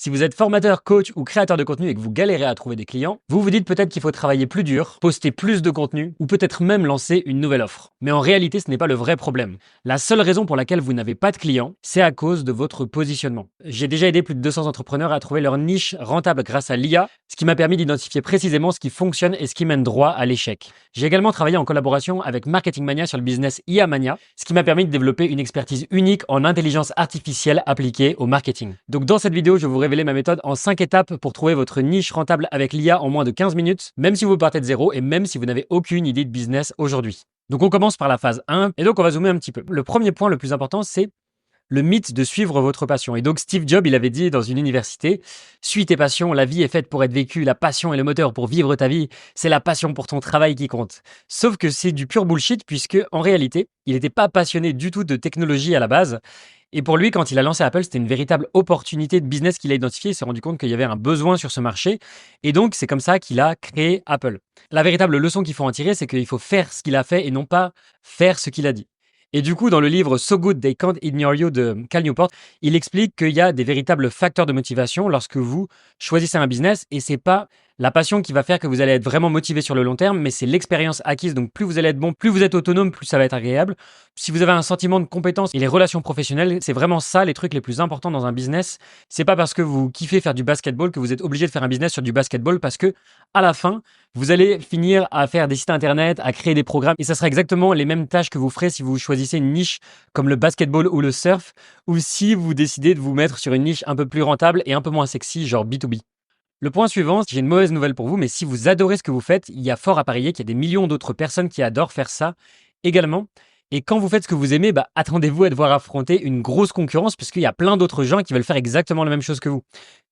Si vous êtes formateur, coach ou créateur de contenu et que vous galérez à trouver des clients, vous vous dites peut-être qu'il faut travailler plus dur, poster plus de contenu ou peut-être même lancer une nouvelle offre. Mais en réalité, ce n'est pas le vrai problème. La seule raison pour laquelle vous n'avez pas de clients, c'est à cause de votre positionnement. J'ai déjà aidé plus de 200 entrepreneurs à trouver leur niche rentable grâce à l'IA, ce qui m'a permis d'identifier précisément ce qui fonctionne et ce qui mène droit à l'échec. J'ai également travaillé en collaboration avec Marketing Mania sur le business IA Mania, ce qui m'a permis de développer une expertise unique en intelligence artificielle appliquée au marketing. Donc dans cette vidéo, je vais vous révéler ma méthode en 5 étapes pour trouver votre niche rentable avec l'IA en moins de 15 minutes, même si vous partez de zéro et même si vous n'avez aucune idée de business aujourd'hui. Donc on commence par la phase 1 et donc on va zoomer un petit peu. Le premier point le plus important, c'est le mythe de suivre votre passion. Et donc Steve Jobs, il avait dit dans une université, suis tes passions, la vie est faite pour être vécue, la passion est le moteur pour vivre ta vie, c'est la passion pour ton travail qui compte. Sauf que c'est du pur bullshit puisque en réalité, il n'était pas passionné du tout de technologie à la base. Et pour lui, quand il a lancé Apple, c'était une véritable opportunité de business qu'il a identifiée. Il s'est rendu compte qu'il y avait un besoin sur ce marché. Et donc, c'est comme ça qu'il a créé Apple. La véritable leçon qu'il faut en tirer, c'est qu'il faut faire ce qu'il a fait et non pas faire ce qu'il a dit. Et du coup, dans le livre So Good They Can't Ignore You de Cal Newport, il explique qu'il y a des véritables facteurs de motivation lorsque vous choisissez un business et c'est pas la passion qui va faire que vous allez être vraiment motivé sur le long terme, mais c'est l'expérience acquise. Donc plus vous allez être bon, plus vous êtes autonome, plus ça va être agréable. Si vous avez un sentiment de compétence et les relations professionnelles, c'est vraiment ça les trucs les plus importants dans un business. C'est pas parce que vous kiffez faire du basketball que vous êtes obligé de faire un business sur du basketball parce que à la fin, vous allez finir à faire des sites internet, à créer des programmes et ça sera exactement les mêmes tâches que vous ferez si vous choisissez une niche comme le basketball ou le surf ou si vous décidez de vous mettre sur une niche un peu plus rentable et un peu moins sexy, genre B2B. Le point suivant, j'ai une mauvaise nouvelle pour vous, mais si vous adorez ce que vous faites, il y a fort à parier qu'il y a des millions d'autres personnes qui adorent faire ça également. Et quand vous faites ce que vous aimez, attendez-vous à devoir affronter une grosse concurrence puisqu'il y a plein d'autres gens qui veulent faire exactement la même chose que vous.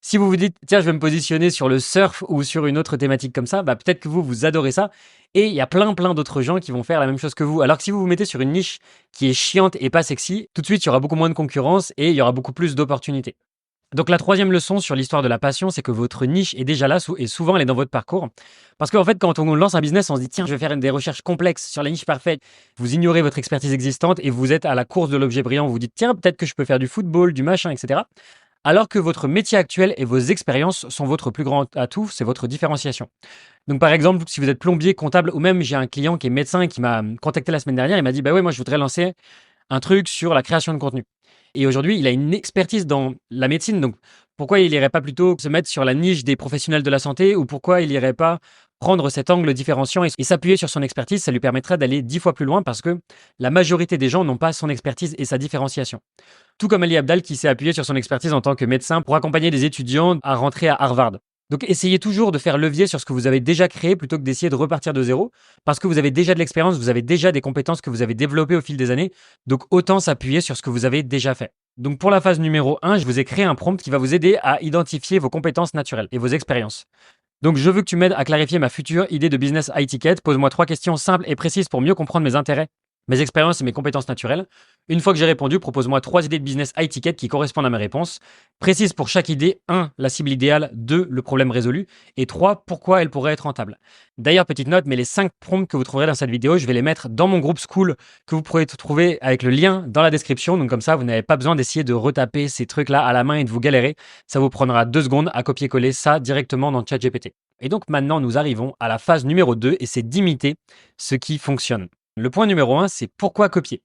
Si vous vous dites, tiens, je vais me positionner sur le surf ou sur une autre thématique comme ça, peut-être que vous adorez ça. Et il y a plein d'autres gens qui vont faire la même chose que vous. Alors que si vous vous mettez sur une niche qui est chiante et pas sexy, tout de suite, il y aura beaucoup moins de concurrence et il y aura beaucoup plus d'opportunités. Donc la troisième leçon sur l'histoire de la passion, c'est que votre niche est déjà là et souvent elle est dans votre parcours. Parce qu'en fait, quand on lance un business, on se dit tiens, je vais faire des recherches complexes sur la niche parfaite. Vous ignorez votre expertise existante et vous êtes à la course de l'objet brillant. Vous vous dites tiens, peut-être que je peux faire du football, du machin, etc. Alors que votre métier actuel et vos expériences sont votre plus grand atout, c'est votre différenciation. Donc par exemple, si vous êtes plombier, comptable ou même j'ai un client qui est médecin et qui m'a contacté la semaine dernière, il m'a dit bah ouais, moi je voudrais lancer un truc sur la création de contenu. Et aujourd'hui, il a une expertise dans la médecine. Donc, pourquoi il n'irait pas plutôt se mettre sur la niche des professionnels de la santé ou pourquoi il n'irait pas prendre cet angle différenciant et s'appuyer sur son expertise? Ça lui permettrait d'aller 10 fois plus loin parce que la majorité des gens n'ont pas son expertise et sa différenciation. Tout comme Ali Abdaal qui s'est appuyé sur son expertise en tant que médecin pour accompagner des étudiants à rentrer à Harvard. Donc, essayez toujours de faire levier sur ce que vous avez déjà créé plutôt que d'essayer de repartir de zéro parce que vous avez déjà de l'expérience, vous avez déjà des compétences que vous avez développées au fil des années. Donc, autant s'appuyer sur ce que vous avez déjà fait. Donc, pour la phase numéro 1, je vous ai créé un prompt qui va vous aider à identifier vos compétences naturelles et vos expériences. Donc, je veux que tu m'aides à clarifier ma future idée de business high ticket. Pose-moi 3 questions simples et précises pour mieux comprendre mes intérêts, mes expériences et mes compétences naturelles. Une fois que j'ai répondu, propose-moi 3 idées de business high ticket qui correspondent à mes réponses. Précise pour chaque idée 1. La cible idéale, 2. Le problème résolu et 3. Pourquoi elle pourrait être rentable. D'ailleurs, petite note, mais les 5 prompts que vous trouverez dans cette vidéo, je vais les mettre dans mon groupe School que vous pourrez trouver avec le lien dans la description. Donc comme ça, vous n'avez pas besoin d'essayer de retaper ces trucs-là à la main et de vous galérer. Ça vous prendra 2 secondes à copier-coller ça directement dans ChatGPT. Et donc maintenant, nous arrivons à la phase numéro 2 et c'est d'imiter ce qui fonctionne. Le point numéro 1, c'est pourquoi copier.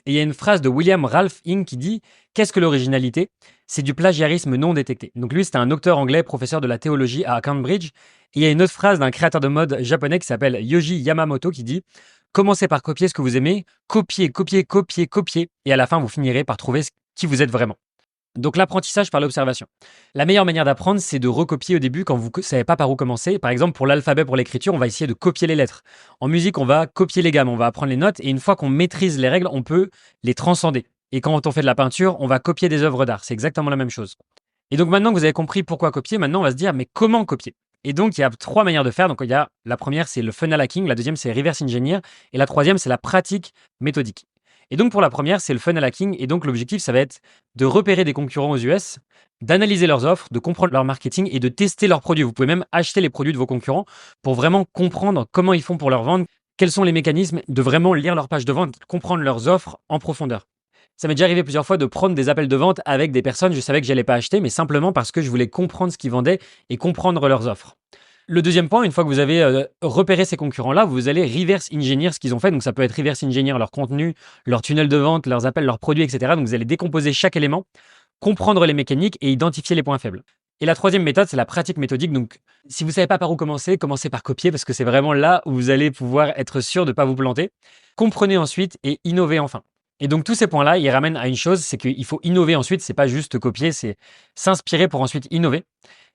Et il y a une phrase de William Ralph Ing qui dit « Qu'est-ce que l'originalité ? C'est du plagiarisme non détecté. » Donc lui, c'était un docteur anglais, professeur de la théologie à Cambridge. Et il y a une autre phrase d'un créateur de mode japonais qui s'appelle Yohji Yamamoto qui dit « Commencez par copier ce que vous aimez, copiez, copiez, copiez, copiez, et à la fin, vous finirez par trouver qui vous êtes vraiment. » Donc l'apprentissage par l'observation. La meilleure manière d'apprendre, c'est de recopier au début quand vous ne savez pas par où commencer. Par exemple, pour l'alphabet, pour l'écriture, on va essayer de copier les lettres. En musique, on va copier les gammes, on va apprendre les notes et une fois qu'on maîtrise les règles, on peut les transcender. Et quand on fait de la peinture, on va copier des œuvres d'art. C'est exactement la même chose. Et donc maintenant que vous avez compris pourquoi copier, maintenant on va se dire mais comment copier? Et donc il y a 3 manières de faire. Donc il y a la première, c'est le funnel hacking, la deuxième, c'est reverse engineer et la troisième, c'est la pratique méthodique. Et donc pour la première, c'est le funnel hacking. Et donc l'objectif, ça va être de repérer des concurrents aux US, d'analyser leurs offres, de comprendre leur marketing et de tester leurs produits. Vous pouvez même acheter les produits de vos concurrents pour vraiment comprendre comment ils font pour leur vendre, quels sont les mécanismes, de vraiment lire leur page de vente, comprendre leurs offres en profondeur. Ça m'est déjà arrivé plusieurs fois de prendre des appels de vente avec des personnes, je savais que j'allais pas acheter, mais simplement parce que je voulais comprendre ce qu'ils vendaient et comprendre leurs offres. Le deuxième point, une fois que vous avez repéré ces concurrents-là, vous allez reverse engineer ce qu'ils ont fait. Donc ça peut être reverse engineer leur contenu, leur tunnel de vente, leurs appels, leurs produits, etc. Donc vous allez décomposer chaque élément, comprendre les mécaniques et identifier les points faibles. Et la troisième méthode, c'est la pratique méthodique. Donc si vous ne savez pas par où commencer, commencez par copier parce que c'est vraiment là où vous allez pouvoir être sûr de ne pas vous planter. Comprenez ensuite et innovez enfin. Et donc tous ces points-là, ils ramènent à une chose, c'est qu'il faut innover ensuite. C'est pas juste copier, c'est s'inspirer pour ensuite innover.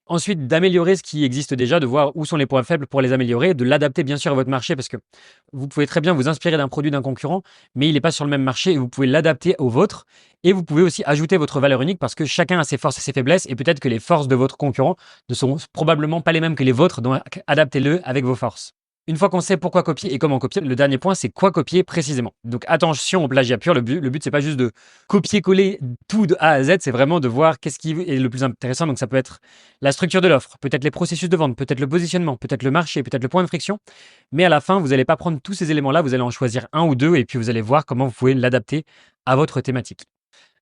Ensuite, d'améliorer ce qui existe déjà, de voir où sont les points faibles pour les améliorer, de l'adapter bien sûr à votre marché parce que vous pouvez très bien vous inspirer d'un produit d'un concurrent, mais il n'est pas sur le même marché et vous pouvez l'adapter au vôtre. Et vous pouvez aussi ajouter votre valeur unique parce que chacun a ses forces et ses faiblesses et peut-être que les forces de votre concurrent ne sont probablement pas les mêmes que les vôtres, donc adaptez-le avec vos forces. Une fois qu'on sait pourquoi copier et comment copier, le dernier point, c'est quoi copier précisément. Donc attention au plagiat pur, le but c'est pas juste de copier-coller tout de A à Z, c'est vraiment de voir qu'est-ce qui est le plus intéressant. Donc ça peut être la structure de l'offre, peut-être les processus de vente, peut-être le positionnement, peut-être le marché, peut-être le point de friction. Mais à la fin, vous n'allez pas prendre tous ces éléments-là, vous allez en choisir un ou deux et puis vous allez voir comment vous pouvez l'adapter à votre thématique.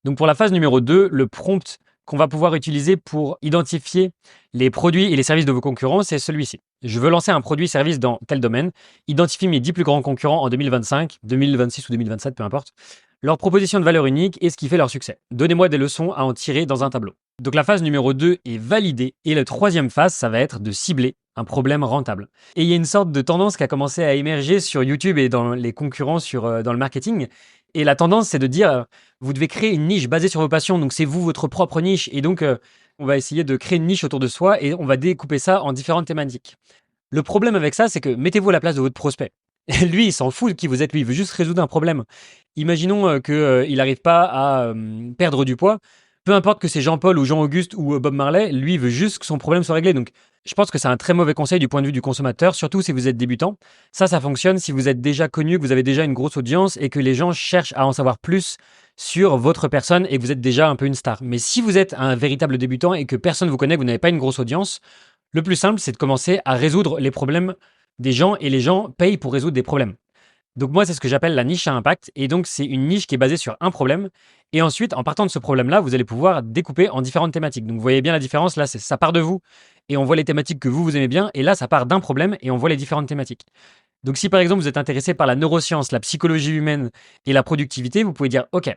Donc pour la phase numéro 2, le prompt qu'on va pouvoir utiliser pour identifier les produits et les services de vos concurrents, c'est celui-ci. Je veux lancer un produit-service dans tel domaine, identifie mes 10 plus grands concurrents en 2025, 2026 ou 2027, peu importe, leur proposition de valeur unique et ce qui fait leur succès. Donnez-moi des leçons à en tirer dans un tableau. Donc la phase numéro 2 est validée et la troisième phase, ça va être de cibler un problème rentable. Et il y a une sorte de tendance qui a commencé à émerger sur YouTube et dans les concurrents dans le marketing. Et la tendance, c'est de dire, vous devez créer une niche basée sur vos passions. Donc c'est vous, votre propre niche. Et donc, on va essayer de créer une niche autour de soi et on va découper ça en différentes thématiques. Le problème avec ça, c'est que mettez-vous à la place de votre prospect. Lui, il s'en fout de qui vous êtes, lui, il veut juste résoudre un problème. Imaginons qu'il n'arrive pas à perdre du poids. Peu importe que c'est Jean-Paul ou Jean-Auguste ou Bob Marley, lui, il veut juste que son problème soit réglé. Donc, je pense que c'est un très mauvais conseil du point de vue du consommateur, surtout si vous êtes débutant. Ça fonctionne si vous êtes déjà connu, que vous avez déjà une grosse audience et que les gens cherchent à en savoir plus sur votre personne et que vous êtes déjà un peu une star. Mais si vous êtes un véritable débutant et que personne ne vous connaît, que vous n'avez pas une grosse audience, le plus simple, c'est de commencer à résoudre les problèmes des gens et les gens payent pour résoudre des problèmes. Donc moi, c'est ce que j'appelle la niche à impact. Et donc, c'est une niche qui est basée sur un problème. Et ensuite, en partant de ce problème-là, vous allez pouvoir découper en différentes thématiques. Donc, vous voyez bien la différence. Là, ça part de vous et on voit les thématiques que vous aimez bien. Et là, ça part d'un problème et on voit les différentes thématiques. Donc, si par exemple, vous êtes intéressé par la neuroscience, la psychologie humaine et la productivité, vous pouvez dire, OK,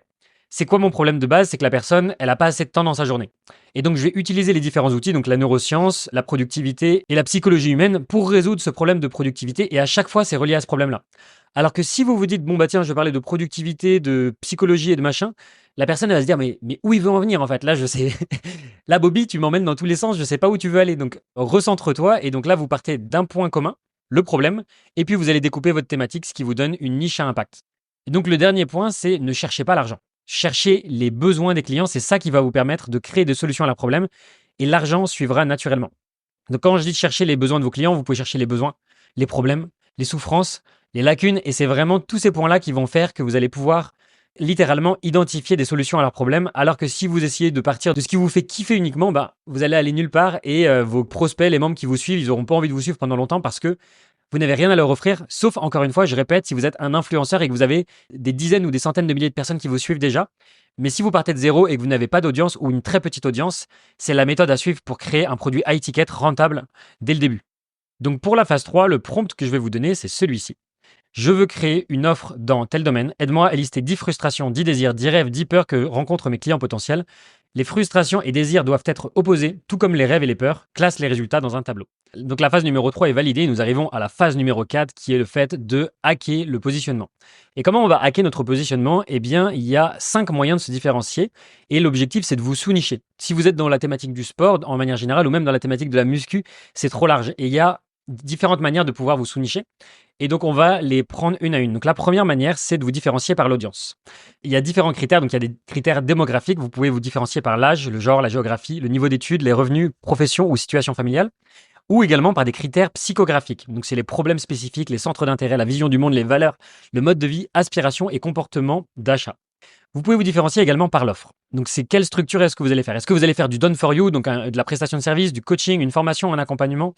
c'est quoi mon problème de base? C'est que la personne, elle n'a pas assez de temps dans sa journée. Et donc, je vais utiliser les différents outils, donc la neuroscience, la productivité et la psychologie humaine pour résoudre ce problème de productivité. Et à chaque fois, c'est relié à ce problème-là. Alors que si vous vous dites, bon, bah tiens, je vais parler de productivité, de psychologie et de machin, la personne, elle va se dire, mais où il veut en venir en fait? Là, je sais. Là, Bobby, tu m'emmènes dans tous les sens, je sais pas où tu veux aller. Donc, recentre-toi. Et donc là, vous partez d'un point commun, le problème, et puis vous allez découper votre thématique, ce qui vous donne une niche à impact. Et donc, le dernier point, c'est ne cherchez pas l'argent. Cherchez les besoins des clients, c'est ça qui va vous permettre de créer des solutions à leurs problèmes et l'argent suivra naturellement. Donc quand je dis chercher les besoins de vos clients, vous pouvez chercher les besoins, les problèmes, les souffrances, les lacunes et c'est vraiment tous ces points-là qui vont faire que vous allez pouvoir littéralement identifier des solutions à leurs problèmes alors que si vous essayez de partir de ce qui vous fait kiffer uniquement, vous allez aller nulle part et vos prospects, les membres qui vous suivent, ils n'auront pas envie de vous suivre pendant longtemps parce que vous n'avez rien à leur offrir, sauf, encore une fois, je répète, si vous êtes un influenceur et que vous avez des dizaines ou des centaines de milliers de personnes qui vous suivent déjà. Mais si vous partez de zéro et que vous n'avez pas d'audience ou une très petite audience, c'est la méthode à suivre pour créer un produit high ticket rentable dès le début. Donc pour la phase 3, le prompt que je vais vous donner, c'est celui-ci. Je veux créer une offre dans tel domaine. Aide-moi à lister 10 frustrations, 10 désirs, 10 rêves, 10 peurs que rencontrent mes clients potentiels. Les frustrations et désirs doivent être opposés, tout comme les rêves et les peurs. Classe les résultats dans un tableau. Donc la phase numéro 3 est validée. Nous arrivons à la phase numéro 4 qui est le fait de hacker le positionnement. Et comment on va hacker notre positionnement? Eh bien, il y a 5 moyens de se différencier. Et l'objectif, c'est de vous sous-nicher. Si vous êtes dans la thématique du sport, en manière générale, ou même dans la thématique de la muscu, c'est trop large. Et il y a différentes manières de pouvoir vous sous-nicher. Et donc, on va les prendre une à une. Donc, la première manière, c'est de vous différencier par l'audience. Il y a différents critères. Donc, il y a des critères démographiques. Vous pouvez vous différencier par l'âge, le genre, la géographie, le niveau d'études, les revenus, profession ou situation familiale. Ou également par des critères psychographiques. Donc, c'est les problèmes spécifiques, les centres d'intérêt, la vision du monde, les valeurs, le mode de vie, aspiration et comportement d'achat. Vous pouvez vous différencier également par l'offre. Donc, c'est quelle structure est-ce que vous allez faire? Est-ce que vous allez faire du done for you, donc de la prestation de service, du coaching, une formation, un accompagnement?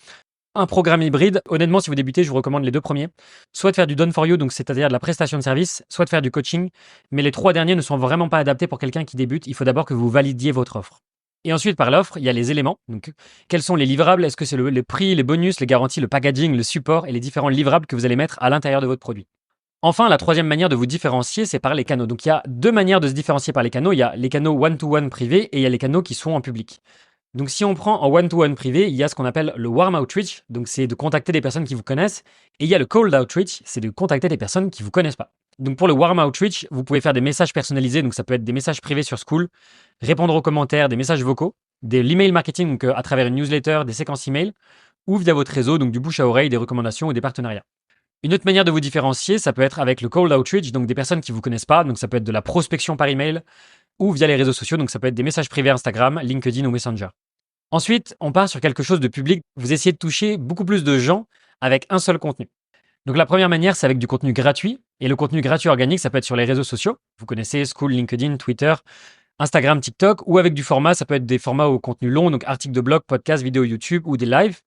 Un programme hybride, honnêtement, si vous débutez, je vous recommande les 2 premiers. Soit de faire du done for you, donc c'est-à-dire de la prestation de service, soit de faire du coaching. Mais les 3 derniers ne sont vraiment pas adaptés pour quelqu'un qui débute. Il faut d'abord que vous validiez votre offre. Et ensuite, par l'offre, il y a les éléments. Donc, quels sont les livrables? Est-ce que c'est le prix, les bonus, les garanties, le packaging, le support et les différents livrables que vous allez mettre à l'intérieur de votre produit? Enfin, la troisième manière de vous différencier, c'est par les canaux. Donc, il y a 2 manières de se différencier par les canaux. Il y a les canaux one-to-one privés et il y a les canaux qui sont en public. Donc, si on prend en one-to-one privé, il y a ce qu'on appelle le warm outreach. Donc, c'est de contacter des personnes qui vous connaissent. Et il y a le cold outreach, c'est de contacter des personnes qui vous connaissent pas. Donc, pour le warm outreach, vous pouvez faire des messages personnalisés. Donc, ça peut être des messages privés sur Skool, répondre aux commentaires, des messages vocaux, de l'email marketing, donc à travers une newsletter, des séquences email, ou via votre réseau, donc du bouche à oreille, des recommandations ou des partenariats. Une autre manière de vous différencier, ça peut être avec le cold outreach, donc des personnes qui vous connaissent pas. Donc, ça peut être de la prospection par email ou via les réseaux sociaux. Donc, ça peut être des messages privés Instagram, LinkedIn ou Messenger. Ensuite, on part sur quelque chose de public. Vous essayez de toucher beaucoup plus de gens avec un seul contenu. Donc la première manière, c'est avec du contenu gratuit. Et le contenu gratuit organique, ça peut être sur les réseaux sociaux. Vous connaissez Skool, LinkedIn, Twitter, Instagram, TikTok. Ou avec du format, ça peut être des formats au contenu long, donc articles de blog, podcasts, vidéos YouTube ou des lives.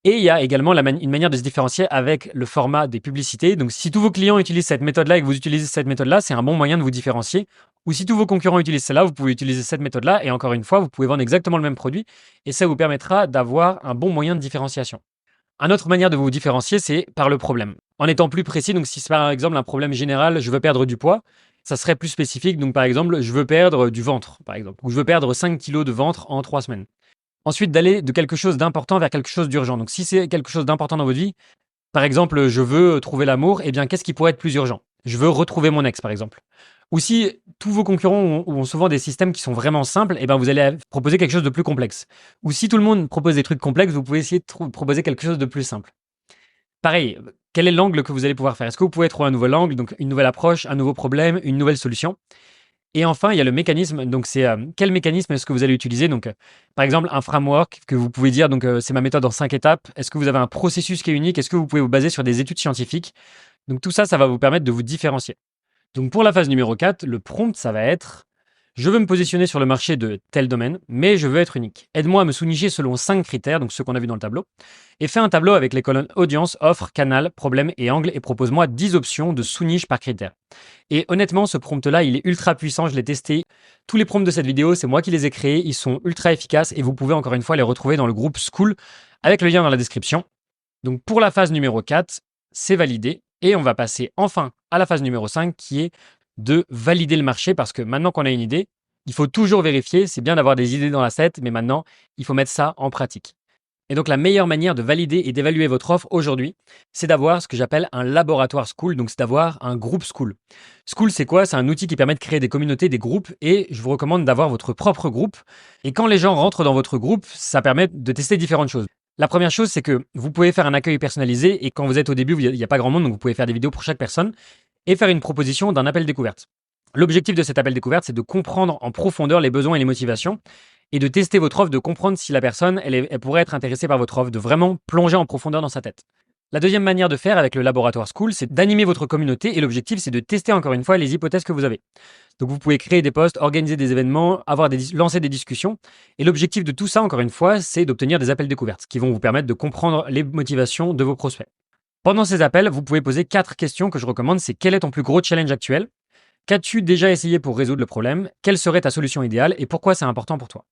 Et il y a également une manière de se différencier avec le format des publicités. Donc si tous vos clients utilisent cette méthode-là et que vous utilisez cette méthode-là, c'est un bon moyen de vous différencier. Ou si tous vos concurrents utilisent celle-là, vous pouvez utiliser cette méthode-là. Et encore une fois, vous pouvez vendre exactement le même produit. Et ça vous permettra d'avoir un bon moyen de différenciation. Une autre manière de vous différencier, c'est par le problème. En étant plus précis, donc si c'est par exemple un problème général, je veux perdre du poids, ça serait plus spécifique. Donc par exemple, je veux perdre du ventre, par exemple. Ou je veux perdre 5 kilos de ventre en 3 semaines. Ensuite, d'aller de quelque chose d'important vers quelque chose d'urgent. Donc, si c'est quelque chose d'important dans votre vie, par exemple, je veux trouver l'amour, eh bien, qu'est-ce qui pourrait être plus urgent? Je veux retrouver mon ex, par exemple. Ou si tous vos concurrents ont souvent des systèmes qui sont vraiment simples, eh bien, vous allez proposer quelque chose de plus complexe. Ou si tout le monde propose des trucs complexes, vous pouvez essayer de proposer quelque chose de plus simple. Pareil, quel est l'angle que vous allez pouvoir faire? Est-ce que vous pouvez trouver un nouvel angle, donc une nouvelle approche, un nouveau problème, une nouvelle solution? Et enfin, il y a le mécanisme. Donc, c'est quel mécanisme est-ce que vous allez utiliser? Donc, par exemple, un framework que vous pouvez dire, donc, c'est ma méthode en 5 étapes. Est-ce que vous avez un processus qui est unique? Est-ce que vous pouvez vous baser sur des études scientifiques? Donc, tout ça, ça va vous permettre de vous différencier. Donc, pour la phase numéro 4, le prompt, ça va être je veux me positionner sur le marché de tel domaine, mais je veux être unique. Aide-moi à me sous-nicher selon 5 critères, donc ceux qu'on a vus dans le tableau, et fais un tableau avec les colonnes audience, offre, canal, problème et angle, et propose-moi 10 options de sous-niche par critère. Et honnêtement, ce prompt-là, il est ultra puissant, je l'ai testé. Tous les prompts de cette vidéo, c'est moi qui les ai créés, ils sont ultra efficaces, et vous pouvez encore une fois les retrouver dans le groupe Skool, avec le lien dans la description. Donc pour la phase numéro 4, c'est validé, et on va passer enfin à la phase numéro 5, qui est de valider le marché, parce que maintenant qu'on a une idée, il faut toujours vérifier. C'est bien d'avoir des idées dans la tête, mais maintenant, il faut mettre ça en pratique. Et donc, la meilleure manière de valider et d'évaluer votre offre aujourd'hui, c'est d'avoir ce que j'appelle un laboratoire Skool. Donc, c'est d'avoir un groupe Skool. Skool, c'est quoi? C'est un outil qui permet de créer des communautés, des groupes, et je vous recommande d'avoir votre propre groupe. Et quand les gens rentrent dans votre groupe, ça permet de tester différentes choses. La première chose, c'est que vous pouvez faire un accueil personnalisé, et quand vous êtes au début, il n'y a pas grand monde, donc vous pouvez faire des vidéos pour chaque personne, et faire une proposition d'un appel découverte. L'objectif de cet appel découverte, c'est de comprendre en profondeur les besoins et les motivations et de tester votre offre, de comprendre si la personne, elle pourrait être intéressée par votre offre, de vraiment plonger en profondeur dans sa tête. La deuxième manière de faire avec le laboratoire Skool, c'est d'animer votre communauté et l'objectif, c'est de tester encore une fois les hypothèses que vous avez. Donc vous pouvez créer des posts, organiser des événements, lancer des discussions. Et l'objectif de tout ça, encore une fois, c'est d'obtenir des appels découvertes qui vont vous permettre de comprendre les motivations de vos prospects. Pendant ces appels, vous pouvez poser 4 questions que je recommande. C'est quel est ton plus gros challenge actuel? Qu'as-tu déjà essayé pour résoudre le problème? Quelle serait ta solution idéale et pourquoi c'est important pour toi?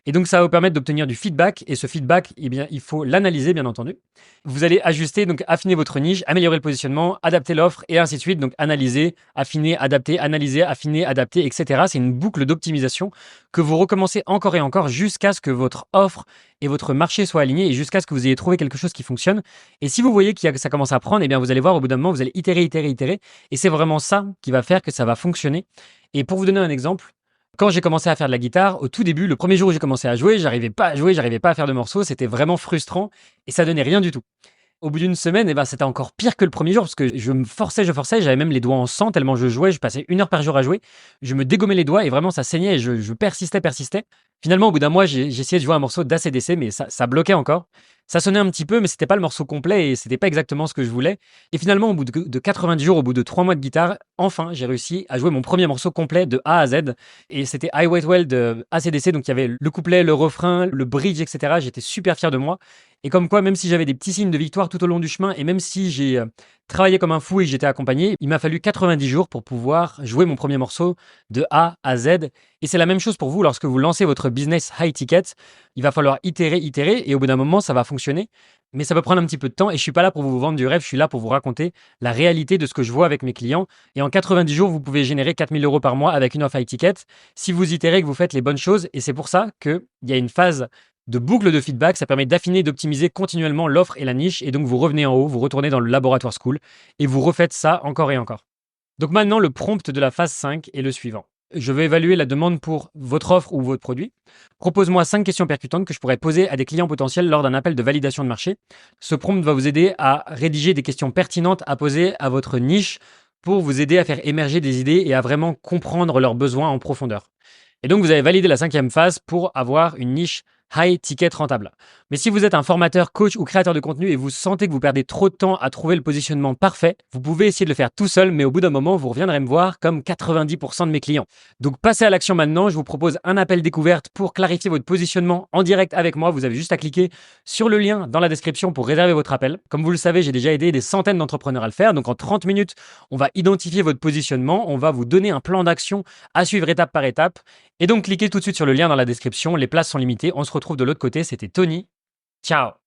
Et donc, ça va vous permettre d'obtenir du feedback. Et ce feedback, eh bien, il faut l'analyser, bien entendu. Vous allez ajuster, donc affiner votre niche, améliorer le positionnement, adapter l'offre et ainsi de suite. Donc, analyser, affiner, adapter, analyser, affiner, adapter, etc. C'est une boucle d'optimisation que vous recommencez encore et encore jusqu'à ce que votre offre et votre marché soient alignés et jusqu'à ce que vous ayez trouvé quelque chose qui fonctionne. Et si vous voyez que ça commence à prendre, eh bien, vous allez voir au bout d'un moment, vous allez itérer. Et c'est vraiment ça qui va faire que ça va fonctionner. Et pour vous donner un exemple, quand j'ai commencé à faire de la guitare, au tout début, le premier jour où j'ai commencé à jouer, j'arrivais pas à jouer, j'arrivais pas à faire de morceaux, c'était vraiment frustrant et ça donnait rien du tout. Au bout d'une semaine, eh ben, c'était encore pire que le premier jour parce que je me forçais, j'avais même les doigts en sang tellement je jouais, je passais 1 heure par jour à jouer, je me dégommais les doigts et vraiment ça saignait et je persistais. Finalement, au bout d'un mois, j'ai essayé de jouer un morceau d'ACDC, mais ça bloquait encore. Ça sonnait un petit peu, mais c'était pas le morceau complet et c'était pas exactement ce que je voulais. Et finalement, au bout de 90 jours, au bout de 3 mois de guitare, enfin, j'ai réussi à jouer mon premier morceau complet de A à Z. Et c'était I Wait Well de AC/DC. Donc il y avait le couplet, le refrain, le bridge, etc. J'étais super fier de moi. Et comme quoi, même si j'avais des petits signes de victoire tout au long du chemin, et même si j'ai travaillé comme un fou et que j'étais accompagné, il m'a fallu 90 jours pour pouvoir jouer mon premier morceau de A à Z. Et c'est la même chose pour vous lorsque vous lancez votre business high ticket. Il va falloir itérer, et au bout d'un moment, ça va fonctionner. Mais ça peut prendre un petit peu de temps et je suis pas là pour vous vendre du rêve, je suis là pour vous raconter la réalité de ce que je vois avec mes clients. Et en 90 jours, vous pouvez générer 4 000 € par mois avec une offre high ticket si vous itérez, que vous faites les bonnes choses. Et c'est pour ça qu'il y a une phase de boucle de feedback. Ça permet d'affiner et d'optimiser continuellement l'offre et la niche. Et donc, vous revenez en haut, vous retournez dans le laboratoire school et vous refaites ça encore et encore. Donc maintenant, le prompt de la phase 5 est le suivant. Je vais évaluer la demande pour votre offre ou votre produit. Propose-moi 5 questions percutantes que je pourrais poser à des clients potentiels lors d'un appel de validation de marché. Ce prompt va vous aider à rédiger des questions pertinentes à poser à votre niche pour vous aider à faire émerger des idées et à vraiment comprendre leurs besoins en profondeur. Et donc, vous avez validé la 5e phase pour avoir une niche high ticket rentable. Mais si vous êtes un formateur, coach ou créateur de contenu et vous sentez que vous perdez trop de temps à trouver le positionnement parfait, vous pouvez essayer de le faire tout seul, mais au bout d'un moment, vous reviendrez me voir comme 90% de mes clients. Donc passez à l'action maintenant, je vous propose un appel découverte pour clarifier votre positionnement en direct avec moi. Vous avez juste à cliquer sur le lien dans la description pour réserver votre appel. Comme vous le savez, j'ai déjà aidé des centaines d'entrepreneurs à le faire. Donc en 30 minutes, on va identifier votre positionnement, on va vous donner un plan d'action à suivre étape par étape. Et donc cliquez tout de suite sur le lien dans la description, les places sont limitées, on se retrouve de l'autre côté, c'était Tony. Ciao!